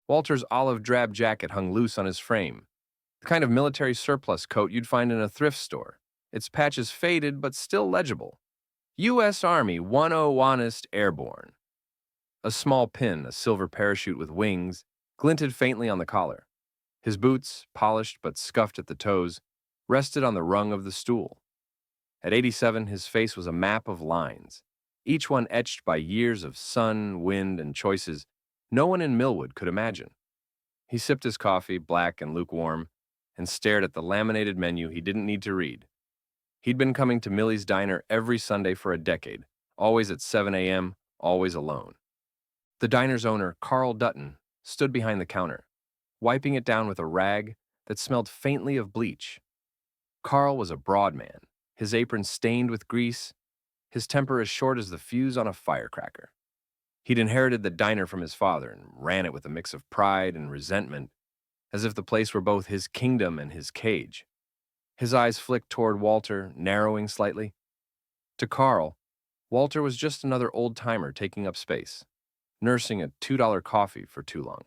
Walter's olive drab jacket hung loose on his frame, the kind of military surplus coat you'd find in a thrift store. Its patches faded but still legible. U.S. Army 10 Honest Airborne. A small pin, a silver parachute with wings, glinted faintly on the collar. His boots, polished but scuffed at the toes, rested on the rung of the stool. At 87, his face was a map of lines, each one etched by years of sun, wind, and choices no one in Millwood could imagine. He sipped his coffee, black and lukewarm, and stared at the laminated menu he didn't need to read. He'd been coming to Millie's Diner every Sunday for a decade, always at 7 a.m., always alone. The diner's owner, Carl Dutton, stood behind the counter, wiping it down with a rag that smelled faintly of bleach. Carl was a broad man, his apron stained with grease, his temper as short as the fuse on a firecracker. He'd inherited the diner from his father and ran it with a mix of pride and resentment, as if the place were both his kingdom and his cage. His eyes flicked toward Walter, narrowing slightly. To Carl, Walter was just another old-timer taking up space, nursing a $2 coffee for too long.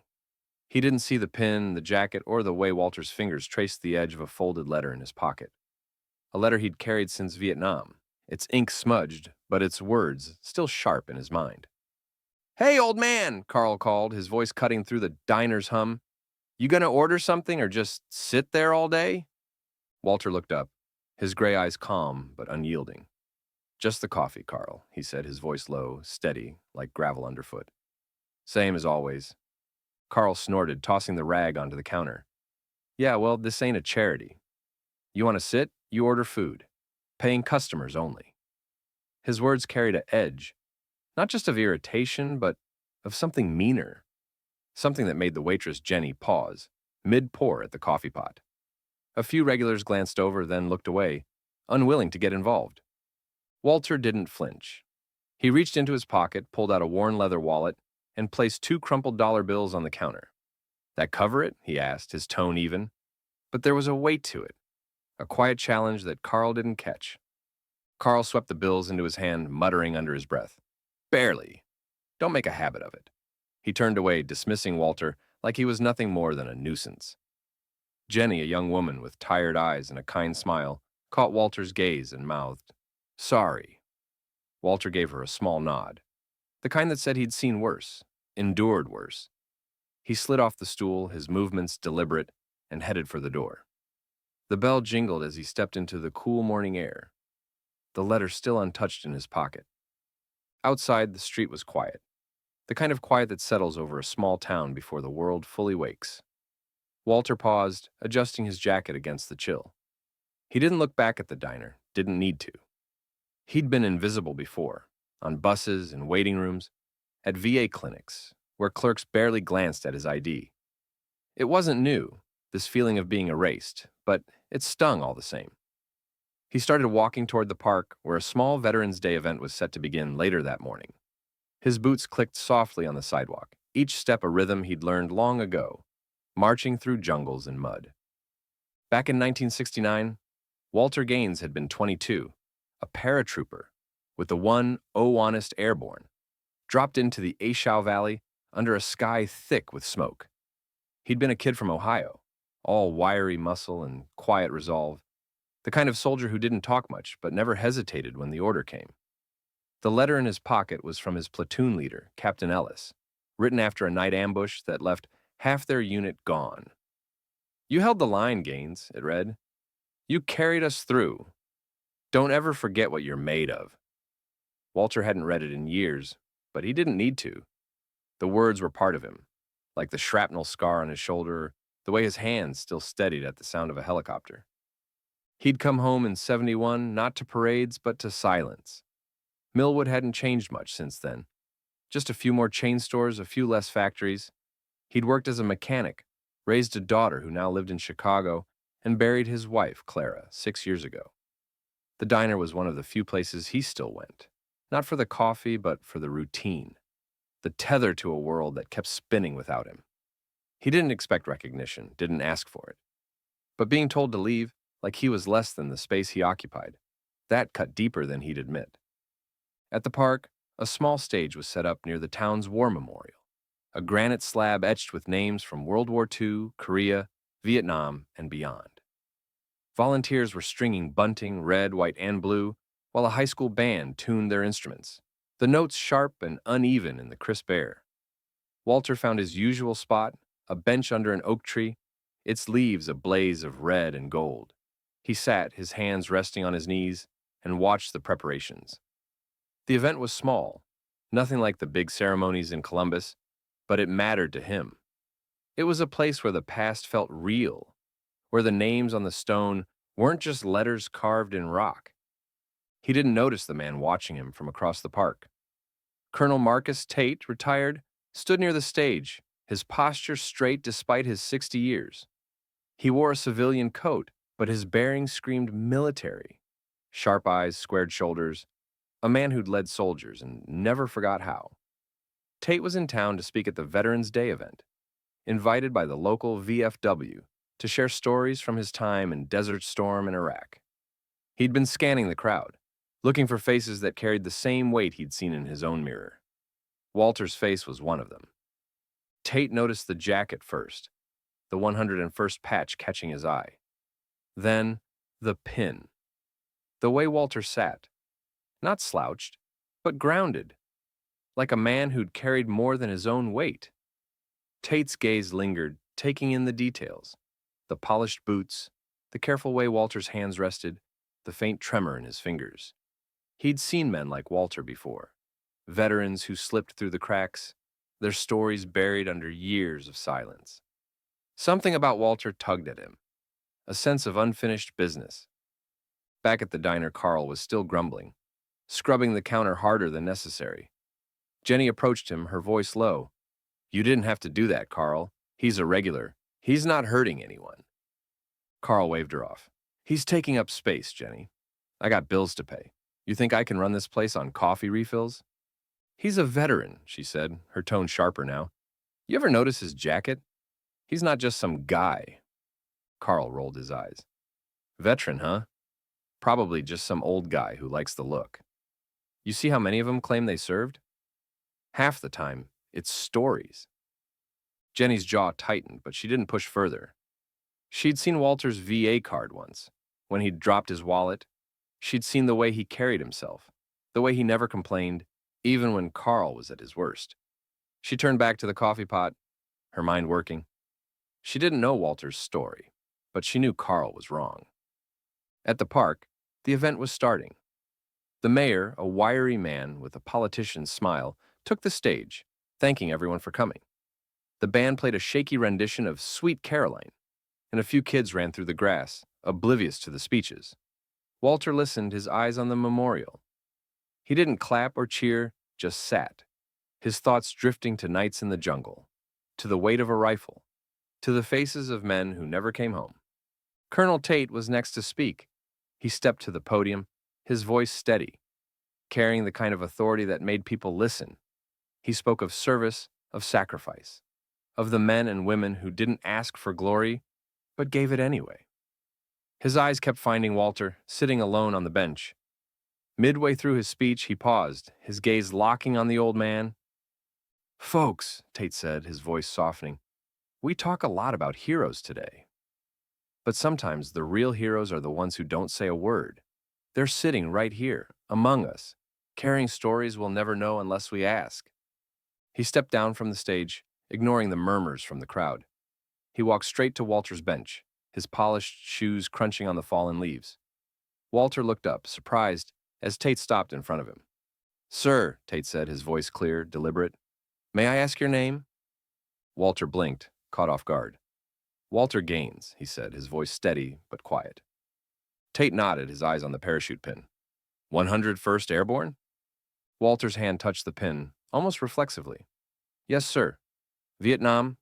He didn't see the pin, the jacket, or the way Walter's fingers traced the edge of a folded letter in his pocket. A letter he'd carried since Vietnam, its ink smudged, but its words still sharp in his mind. "Hey, old man," Carl called, his voice cutting through the diner's hum. "You gonna order something or just sit there all day?" Walter looked up, his gray eyes calm but unyielding. "Just the coffee, Carl," he said, his voice low, steady, like gravel underfoot. "Same as always." Carl snorted, tossing the rag onto the counter. "Yeah, well, this ain't a charity. You want to sit? You order food. Paying customers only." His words carried an edge, not just of irritation, but of something meaner, something that made the waitress Jenny pause, mid-pour at the coffee pot. A few regulars glanced over, then looked away, unwilling to get involved. Walter didn't flinch. He reached into his pocket, pulled out a worn leather wallet, and placed 2 crumpled dollar bills on the counter. "That cover it?" he asked, his tone even. But there was a weight to it, a quiet challenge that Carl didn't catch. Carl swept the bills into his hand, muttering under his breath. "Barely. Don't make a habit of it." He turned away, dismissing Walter like he was nothing more than a nuisance. Jenny, a young woman with tired eyes and a kind smile, caught Walter's gaze and mouthed, "Sorry." Walter gave her a small nod, the kind that said he'd seen worse, endured worse. He slid off the stool, his movements deliberate, and headed for the door. The bell jingled as he stepped into the cool morning air, the letter still untouched in his pocket. Outside, the street was quiet, the kind of quiet that settles over a small town before the world fully wakes. Walter paused, adjusting his jacket against the chill. He didn't look back at the diner, didn't need to. He'd been invisible before, on buses and waiting rooms, at VA clinics, where clerks barely glanced at his ID. It wasn't new, this feeling of being erased, but it stung all the same. He started walking toward the park, where a small Veterans Day event was set to begin later that morning. His boots clicked softly on the sidewalk, each step a rhythm he'd learned long ago, marching through jungles and mud. Back in 1969, Walter Gaines had been 22, a paratrooper with the 1 Honest Airborne, dropped into the Ashau Valley under a sky thick with smoke. He'd been a kid from Ohio, all wiry muscle and quiet resolve, the kind of soldier who didn't talk much but never hesitated when the order came. The letter in his pocket was from his platoon leader, Captain Ellis, written after a night ambush that left half their unit gone. "You held the line, Gaines," it read. "You carried us through. Don't ever forget what you're made of." Walter hadn't read it in years, but he didn't need to. The words were part of him, like the shrapnel scar on his shoulder, the way his hands still steadied at the sound of a helicopter. He'd come home in 71, not to parades, but to silence. Millwood hadn't changed much since then. Just a few more chain stores, a few less factories. He'd worked as a mechanic, raised a daughter who now lived in Chicago, and buried his wife, Clara, 6 years ago. The diner was one of the few places he still went, not for the coffee, but for the routine, the tether to a world that kept spinning without him. He didn't expect recognition, didn't ask for it. But being told to leave, like he was less than the space he occupied, that cut deeper than he'd admit. At the park, a small stage was set up near the town's war memorial. a granite slab etched with names from World War II, Korea, Vietnam, and beyond. Volunteers were stringing bunting, red, white, and blue, while a high school band tuned their instruments, the notes sharp and uneven in the crisp air. Walter found his usual spot, a bench under an oak tree, its leaves a blaze of red and gold. He sat, his hands resting on his knees, and watched the preparations. The event was small, nothing like the big ceremonies in Columbus, but it mattered to him. It was a place where the past felt real, where the names on the stone weren't just letters carved in rock. He didn't notice the man watching him from across the park. Colonel Marcus Tate, retired, stood near the stage, his posture straight despite his 60 years. He wore a civilian coat, but his bearing screamed military. Sharp eyes, squared shoulders, a man who'd led soldiers and never forgot how. Tate was in town to speak at the Veterans Day event, invited by the local VFW to share stories from his time in Desert Storm in Iraq. He'd been scanning the crowd, looking for faces that carried the same weight he'd seen in his own mirror. Walter's face was one of them. Tate noticed the jacket first, the 101st patch catching his eye. Then, the pin. The way Walter sat, not slouched, but grounded, like a man who'd carried more than his own weight. Tate's gaze lingered, taking in the details. The polished boots, the careful way Walter's hands rested, the faint tremor in his fingers. He'd seen men like Walter before, veterans who slipped through the cracks, their stories buried under years of silence. Something about Walter tugged at him, a sense of unfinished business. Back at the diner, Carl was still grumbling, scrubbing the counter harder than necessary. Jenny approached him, her voice low. "You didn't have to do that, Carl. He's a regular. He's not hurting anyone." Carl waved her off. "He's taking up space, Jenny. I got bills to pay. You think I can run this place on coffee refills?" "He's a veteran," she said, her tone sharper now. "You ever notice his jacket? He's not just some guy." Carl rolled his eyes. "Veteran, huh? Probably just some old guy who likes the look. You see how many of them claim they served? Half the time, it's stories." Jenny's jaw tightened, but she didn't push further. She'd seen Walter's VA card once, when he'd dropped his wallet. She'd seen the way he carried himself, the way he never complained, even when Carl was at his worst. She turned back to the coffee pot, her mind working. She didn't know Walter's story, but she knew Carl was wrong. At the park, the event was starting. The mayor, a wiry man with a politician's smile, took the stage, thanking everyone for coming. The band played a shaky rendition of Sweet Caroline, and a few kids ran through the grass, oblivious to the speeches. Walter listened, his eyes on the memorial. He didn't clap or cheer, just sat, his thoughts drifting to nights in the jungle, to the weight of a rifle, to the faces of men who never came home. Colonel Tate was next to speak. He stepped to the podium, his voice steady, carrying the kind of authority that made people listen. He spoke of service, of sacrifice, of the men and women who didn't ask for glory, but gave it anyway. His eyes kept finding Walter, sitting alone on the bench. Midway through his speech, he paused, his gaze locking on the old man. "Folks," Tate said, his voice softening, "we talk a lot about heroes today. But sometimes the real heroes are the ones who don't say a word. They're sitting right here, among us, carrying stories we'll never know unless we ask." He stepped down from the stage, ignoring the murmurs from the crowd. He walked straight to Walter's bench, his polished shoes crunching on the fallen leaves. Walter looked up, surprised, as Tate stopped in front of him. "Sir," Tate said, his voice clear, deliberate, "may I ask your name?" Walter blinked, caught off guard. "Walter Gaines," he said, his voice steady but quiet. Tate nodded, his eyes on the parachute pin. 101st Airborne? Walter's hand touched the pin, almost reflexively. "Yes, sir. Vietnam,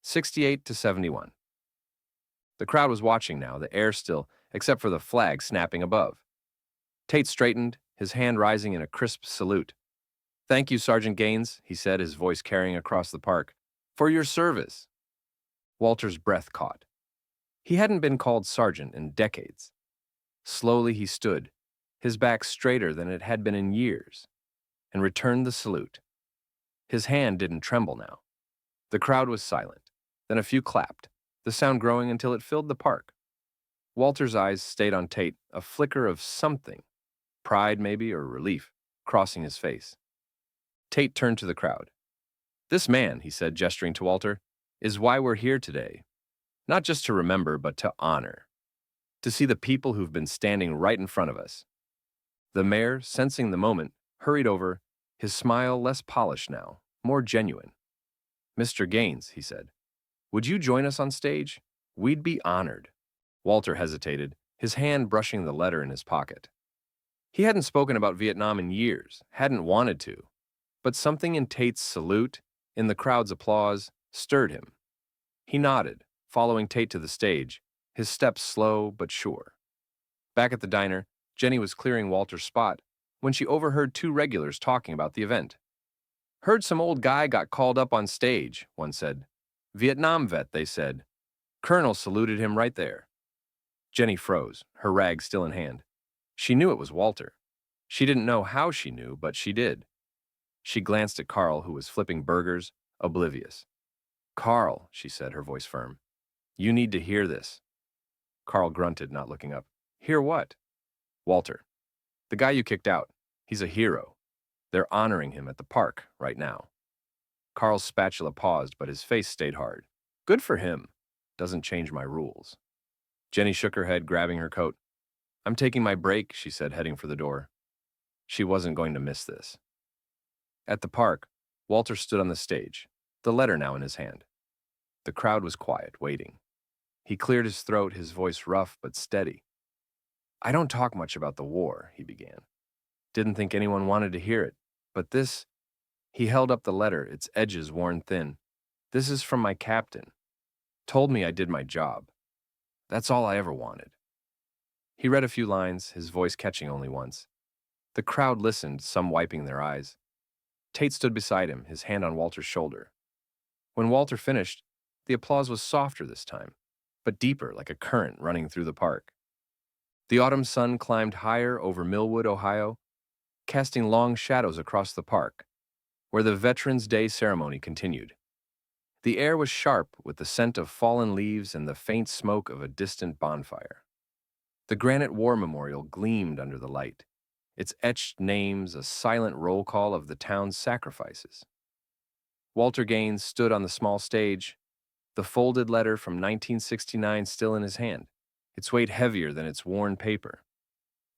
68 to 71. The crowd was watching now, the air still, except for the flag snapping above. Tate straightened, his hand rising in a crisp salute. "Thank you, Sergeant Gaines," he said, his voice carrying across the park, "for your service." Walter's breath caught. He hadn't been called sergeant in decades. Slowly he stood, his back straighter than it had been in years, and returned the salute. His hand didn't tremble now. The crowd was silent. Then a few clapped, the sound growing until it filled the park. Walter's eyes stayed on Tate, a flicker of something, pride maybe or relief, crossing his face. Tate turned to the crowd. "This man," he said, gesturing to Walter, "is why we're here today. Not just to remember, but to honor. To see the people who've been standing right in front of us." The mayor, sensing the moment, hurried over, his smile less polished now, more genuine. "Mr. Gaines," he said, "would you join us on stage? We'd be honored." Walter hesitated, his hand brushing the letter in his pocket. He hadn't spoken about Vietnam in years, hadn't wanted to, but something in Tate's salute, in the crowd's applause, stirred him. He nodded, following Tate to the stage, his steps slow but sure. Back at the diner, Jenny was clearing Walter's spot when she overheard two regulars talking about the event. "Heard some old guy got called up on stage," one said. "Vietnam vet," they said. "Colonel saluted him right there." Jenny froze, her rag still in hand. She knew it was Walter. She didn't know how she knew, but she did. She glanced at Carl, who was flipping burgers, oblivious. "Carl," she said, her voice firm, "you need to hear this." Carl grunted, not looking up. "Hear what?" "Walter. The guy you kicked out. He's a hero. They're honoring him at the park right now." Carl's spatula paused, but his face stayed hard. "Good for him. Doesn't change my rules." Jenny shook her head, grabbing her coat. "I'm taking my break," she said, heading for the door. She wasn't going to miss this. At the park, Walter stood on the stage, the letter now in his hand. The crowd was quiet, waiting. He cleared his throat, his voice rough but steady. "I don't talk much about the war," he began. "Didn't think anyone wanted to hear it, but this—" He held up the letter, its edges worn thin. "This is from my captain. Told me I did my job. That's all I ever wanted." He read a few lines, his voice catching only once. The crowd listened, some wiping their eyes. Tate stood beside him, his hand on Walter's shoulder. When Walter finished, the applause was softer this time, but deeper, like a current running through the park. The autumn sun climbed higher over Millwood, Ohio, casting long shadows across the park, where the Veterans Day ceremony continued. The air was sharp with the scent of fallen leaves and the faint smoke of a distant bonfire. The granite war memorial gleamed under the light, its etched names a silent roll call of the town's sacrifices. Walter Gaines stood on the small stage, the folded letter from 1969 still in his hand, its weight heavier than its worn paper.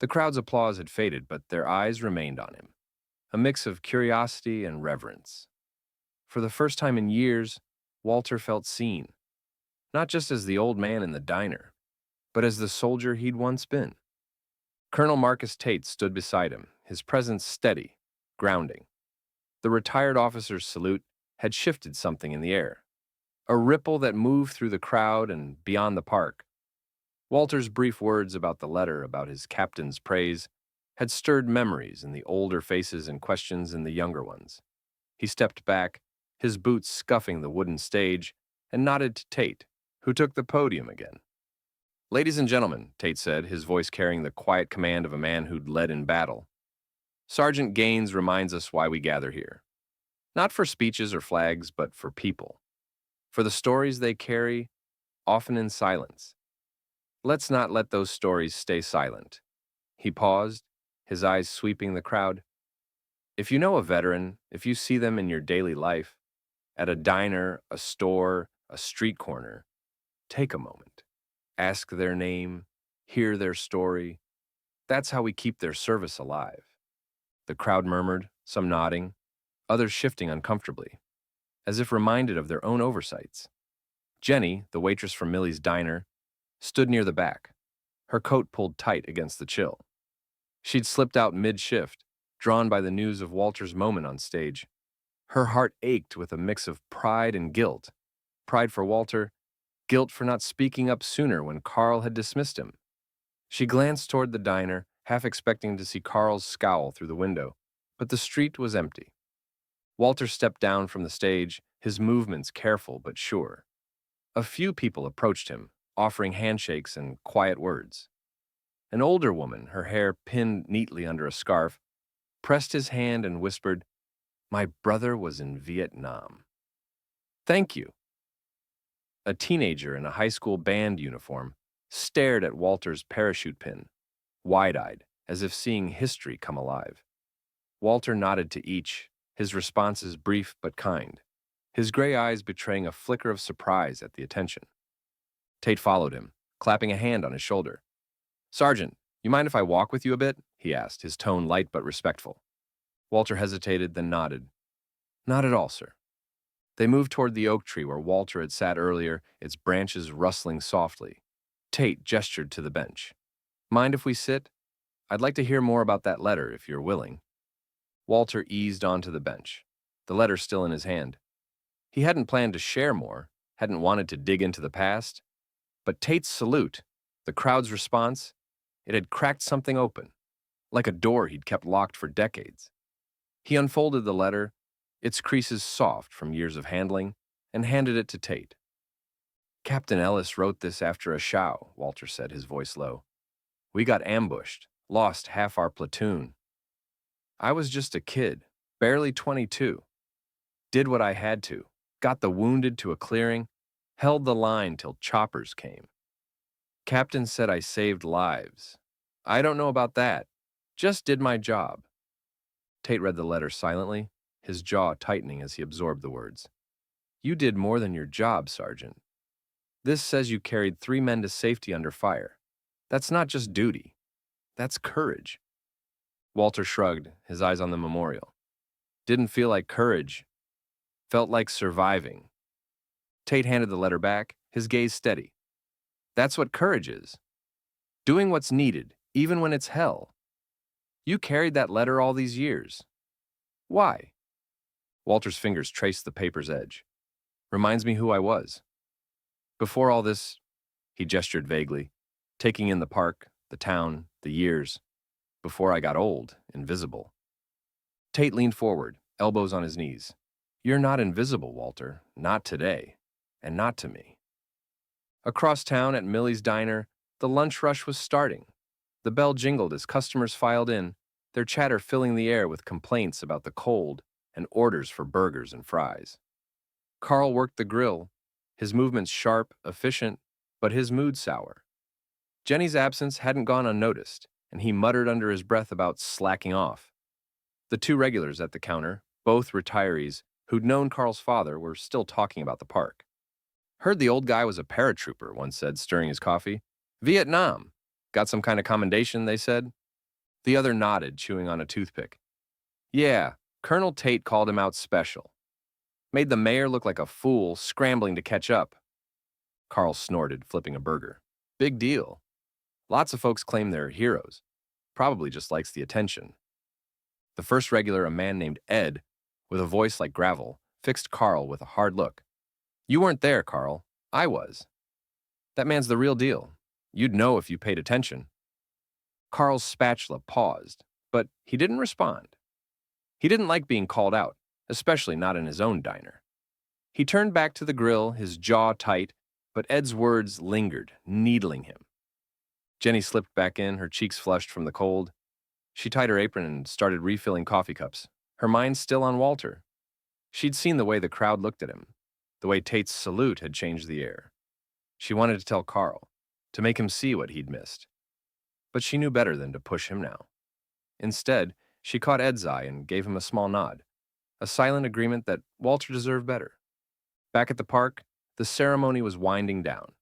The crowd's applause had faded, but their eyes remained on him, a mix of curiosity and reverence. For the first time in years, Walter felt seen, not just as the old man in the diner, but as the soldier he'd once been. Colonel Marcus Tate stood beside him, his presence steady, grounding. The retired officer's salute had shifted something in the air, a ripple that moved through the crowd and beyond the park. Walter's brief words about the letter, about his captain's praise, had stirred memories in the older faces and questions in the younger ones. He stepped back, his boots scuffing the wooden stage, and nodded to Tate, who took the podium again. "Ladies and gentlemen," Tate said, his voice carrying the quiet command of a man who'd led in battle, "Sergeant Gaines reminds us why we gather here. Not for speeches or flags, but for people. For the stories they carry, often in silence. Let's not let those stories stay silent." He paused, his eyes sweeping the crowd. "If you know a veteran, if you see them in your daily life, at a diner, a store, a street corner, take a moment. Ask their name, hear their story. That's how we keep their service alive." The crowd murmured, some nodding, others shifting uncomfortably, as if reminded of their own oversights. Jenny, the waitress from Millie's diner, stood near the back, her coat pulled tight against the chill. She'd slipped out mid-shift, drawn by the news of Walter's moment on stage. Her heart ached with a mix of pride and guilt. Pride for Walter, guilt for not speaking up sooner when Carl had dismissed him. She glanced toward the diner, half expecting to see Carl's scowl through the window, but the street was empty. Walter stepped down from the stage, his movements careful but sure. A few people approached him, offering handshakes and quiet words. An older woman, her hair pinned neatly under a scarf, pressed his hand and whispered, My brother was in Vietnam. Thank you. A teenager in a high school band uniform stared at Walter's parachute pin, wide-eyed, as if seeing history come alive. Walter nodded to each, his responses brief but kind, his gray eyes betraying a flicker of surprise at the attention. Tate followed him, clapping a hand on his shoulder. Sergeant, you mind if I walk with you a bit? He asked, his tone light but respectful. Walter hesitated, then nodded. Not at all, sir. They moved toward the oak tree where Walter had sat earlier, its branches rustling softly. Tate gestured to the bench. Mind if we sit? I'd like to hear more about that letter, if you're willing. Walter eased onto the bench, the letter still in his hand. He hadn't planned to share more, hadn't wanted to dig into the past, but Tate's salute, the crowd's response, it had cracked something open, like a door he'd kept locked for decades. He unfolded the letter, its creases soft from years of handling, and handed it to Tate. Captain Ellis wrote this after a show, Walter said, his voice low. We got ambushed, lost half our platoon. I was just a kid, barely 22. Did what I had to, got the wounded to a clearing, held the line till choppers came. Captain said I saved lives. I don't know about that. Just did my job. Tate read the letter silently, his jaw tightening as he absorbed the words. You did more than your job, Sergeant. This says you carried 3 men to safety under fire. That's not just duty. That's courage. Walter shrugged, his eyes on the memorial. Didn't feel like courage. Felt like surviving. Tate handed the letter back, his gaze steady. That's what courage is. Doing what's needed, even when it's hell. You carried that letter all these years. Why? Walter's fingers traced the paper's edge. Reminds me who I was. Before all this, he gestured vaguely, taking in the park, the town, the years. Before I got old, invisible. Tate leaned forward, elbows on his knees. You're not invisible, Walter. Not today. And not to me. Across town at Millie's Diner, the lunch rush was starting. The bell jingled as customers filed in, their chatter filling the air with complaints about the cold and orders for burgers and fries. Carl worked the grill, his movements sharp, efficient, but his mood sour. Jenny's absence hadn't gone unnoticed, and he muttered under his breath about slacking off. The 2 regulars at the counter, both retirees who'd known Carl's father, were still talking about the park. Heard the old guy was a paratrooper, one said, stirring his coffee. Vietnam. Got some kind of commendation, they said. The other nodded, chewing on a toothpick. Yeah, Colonel Tate called him out special. Made the mayor look like a fool, scrambling to catch up. Carl snorted, flipping a burger. Big deal. Lots of folks claim they're heroes. Probably just likes the attention. The first regular, a man named Ed, with a voice like gravel, fixed Carl with a hard look. You weren't there, Carl. I was. That man's the real deal. You'd know if you paid attention. Carl's spatula paused, but he didn't respond. He didn't like being called out, especially not in his own diner. He turned back to the grill, his jaw tight, but Ed's words lingered, needling him. Jenny slipped back in, her cheeks flushed from the cold. She tied her apron and started refilling coffee cups, her mind still on Walter. She'd seen the way the crowd looked at him, the way Tate's salute had changed the air. She wanted to tell Carl, to make him see what he'd missed. But she knew better than to push him now. Instead, she caught Ed's eye and gave him a small nod, a silent agreement that Walter deserved better. Back at the park, the ceremony was winding down.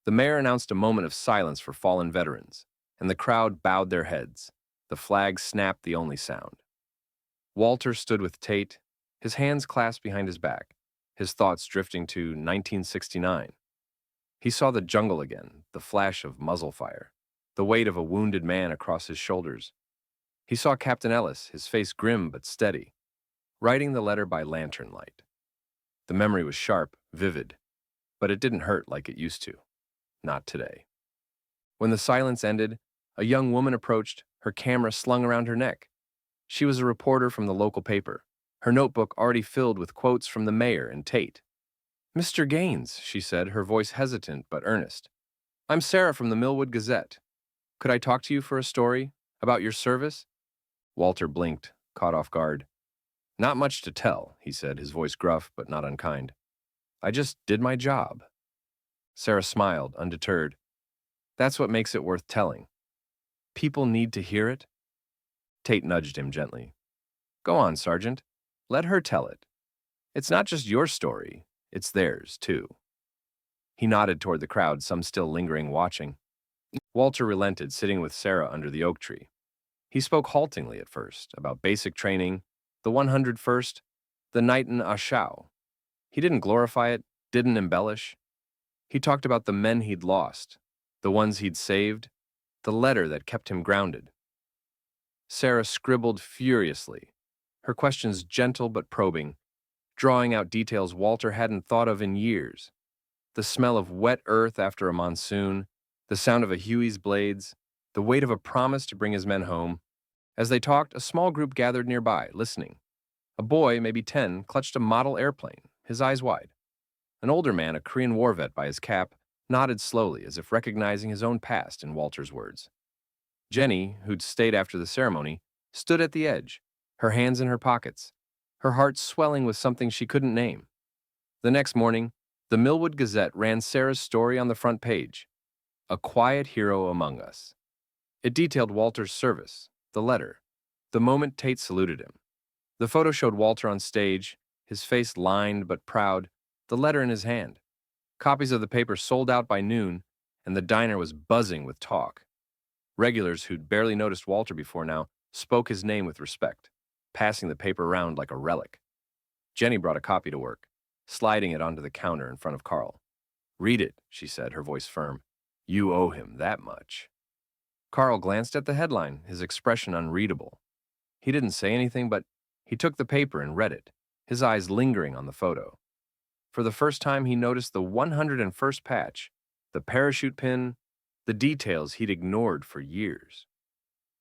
The mayor announced a moment of silence for fallen veterans, and the crowd bowed their heads. The flag snapped the only sound. Walter stood with Tate, his hands clasped behind his back, his thoughts drifting to 1969. He saw the jungle again, the flash of muzzle fire, the weight of a wounded man across his shoulders. He saw Captain Ellis, his face grim but steady, writing the letter by lantern light. The memory was sharp, vivid, but it didn't hurt like it used to. Not today. When the silence ended, a young woman approached, her camera slung around her neck. She was a reporter from the local paper, her notebook already filled with quotes from the mayor and Tate. Mr. Gaines, she said, her voice hesitant but earnest. I'm Sarah from the Millwood Gazette. Could I talk to you for a story? About your service? Walter blinked, caught off guard. Not much to tell, he said, his voice gruff but not unkind. I just did my job. Sarah smiled, undeterred. That's what makes it worth telling. People need to hear it. Tate nudged him gently. Go on, Sergeant. Let her tell it. It's not just your story, it's theirs, too. He nodded toward the crowd, some still lingering, watching. Walter relented, sitting with Sarah under the oak tree. He spoke haltingly at first, about basic training, the 101st, the night in Ashau. He didn't glorify it, didn't embellish. He talked about the men he'd lost, the ones he'd saved, the letter that kept him grounded. Sarah scribbled furiously, her questions gentle but probing, drawing out details Walter hadn't thought of in years. The smell of wet earth after a monsoon, the sound of a Huey's blades, the weight of a promise to bring his men home. As they talked, a small group gathered nearby, listening. A boy, maybe 10, clutched a model airplane, his eyes wide. An older man, a Korean war vet by his cap, nodded slowly as if recognizing his own past in Walter's words. Jenny, who'd stayed after the ceremony, stood at the edge, her hands in her pockets, her heart swelling with something she couldn't name. The next morning, the Millwood Gazette ran Sarah's story on the front page, A Quiet Hero Among Us. It detailed Walter's service, the letter, the moment Tate saluted him. The photo showed Walter on stage, his face lined but proud, the letter in his hand. Copies of the paper sold out by noon, and the diner was buzzing with talk. Regulars who'd barely noticed Walter before now spoke his name with respect, passing the paper around like a relic. Jenny brought a copy to work, sliding it onto the counter in front of Carl. Read it, she said, her voice firm. You owe him that much. Carl glanced at the headline, his expression unreadable. He didn't say anything, but he took the paper and read it, his eyes lingering on the photo. For the first time, he noticed the 101st patch, the parachute pin, the details he'd ignored for years.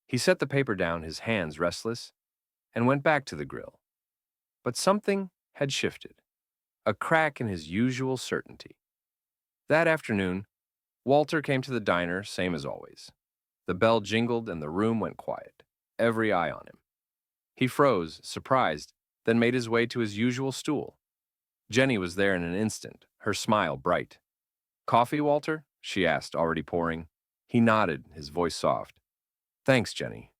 He set the paper down, his hands restless, and went back to the grill. But something had shifted, a crack in his usual certainty. That afternoon, Walter came to the diner, same as always. The bell jingled and the room went quiet, every eye on him. He froze, surprised, then made his way to his usual stool. Jenny was there in an instant, her smile bright. Coffee, Walter? She asked, already pouring. He nodded, his voice soft. Thanks, Jenny.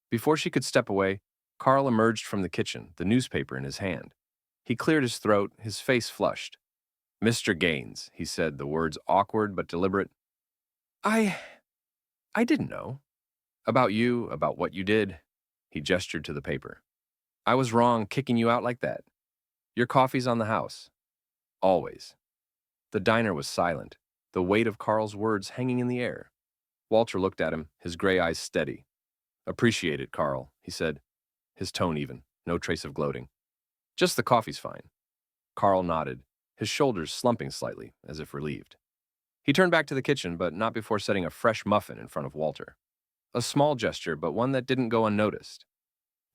Before she could step away, Carl emerged from the kitchen, the newspaper in his hand. He cleared his throat, his face flushed. Mr. Gaines, he said, the words awkward but deliberate. I didn't know. About you, about what you did. He gestured to the paper. I was wrong kicking you out like that. Your coffee's on the house. Always. The diner was silent, the weight of Carl's words hanging in the air. Walter looked at him, his gray eyes steady. Appreciate it, Carl, he said, his tone even, no trace of gloating. Just the coffee's fine. Carl nodded, his shoulders slumping slightly, as if relieved. He turned back to the kitchen, but not before setting a fresh muffin in front of Walter. A small gesture, but one that didn't go unnoticed.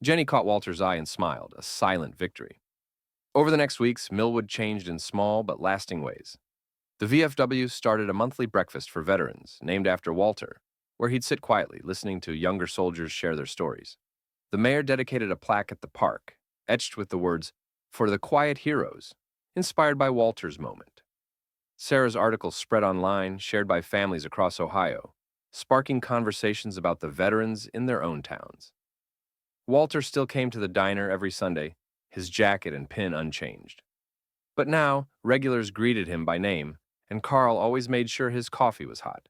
Jenny caught Walter's eye and smiled, a silent victory. Over the next weeks, Millwood changed in small but lasting ways. The VFW started a monthly breakfast for veterans, named after Walter, where he'd sit quietly, listening to younger soldiers share their stories. The mayor dedicated a plaque at the park, etched with the words, For the Quiet Heroes, inspired by Walter's moment. Sarah's article spread online, shared by families across Ohio, sparking conversations about the veterans in their own towns. Walter still came to the diner every Sunday, his jacket and pin unchanged. But now, regulars greeted him by name, and Carl always made sure his coffee was hot.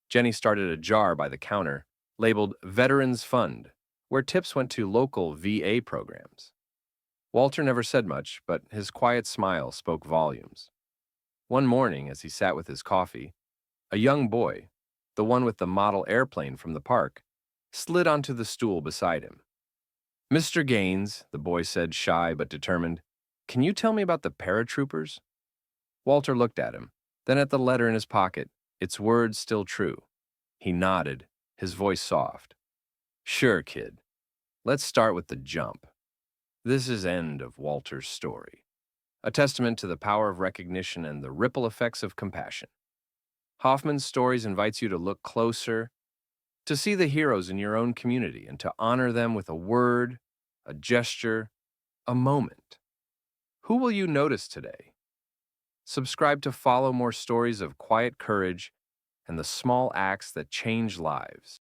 Jenny started a jar by the counter, labeled Veterans Fund, where tips went to local VA programs. Walter never said much, but his quiet smile spoke volumes. One morning, as he sat with his coffee, a young boy, the one with the model airplane from the park, slid onto the stool beside him. Mr. Gaines, the boy said, shy but determined, can you tell me about the paratroopers? Walter looked at him, then at the letter in his pocket, its words still true. He nodded, his voice soft. Sure, kid. Let's start with the jump. This is end of Walter's story, a testament to the power of recognition and the ripple effects of compassion. Hoffman's stories invites you to look closer, to see the heroes in your own community and to honor them with a word, a gesture, a moment. Who will you notice today? Subscribe to follow more stories of quiet courage and the small acts that change lives.